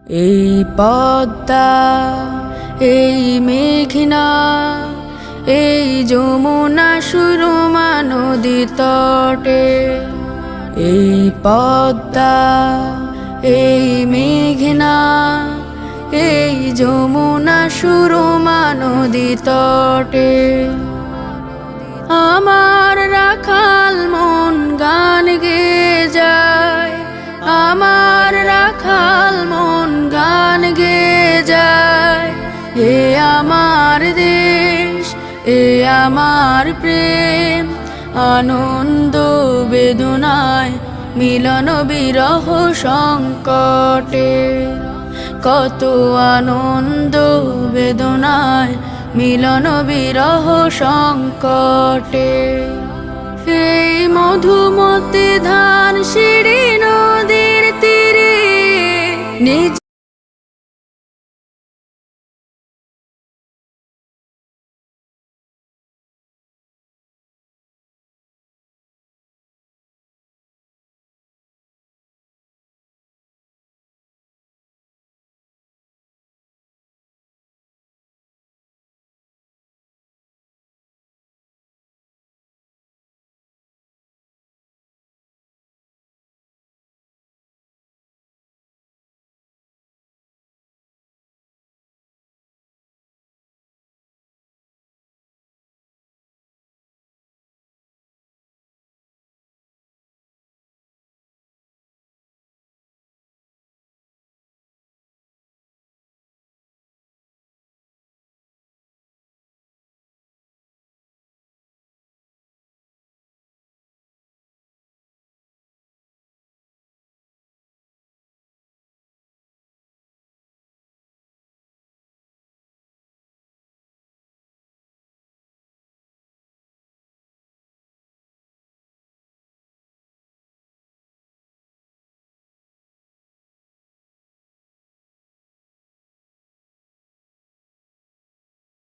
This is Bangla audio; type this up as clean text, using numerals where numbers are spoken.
এই পদ্মা, এই মেঘনা, এই যমুনা সুরমা নদী তটে। এই পদ্মা, এই মেঘনা, এই যমুনা সুরমা নদী তটে। আমার রাখাল মন গান গেয়ে যায়, আমার রাখাল মন গান গেয়ে যায়। এ আমার দেশ, এ আমার প্রেম, আনন্দ বেদনায় মিলন বিরহ সংকটে। কত আনন্দ বেদনায় মিলন বিরহ সংকটে। এই মধুমতি ধান সিঁড়ি নদীর তীরে নিজ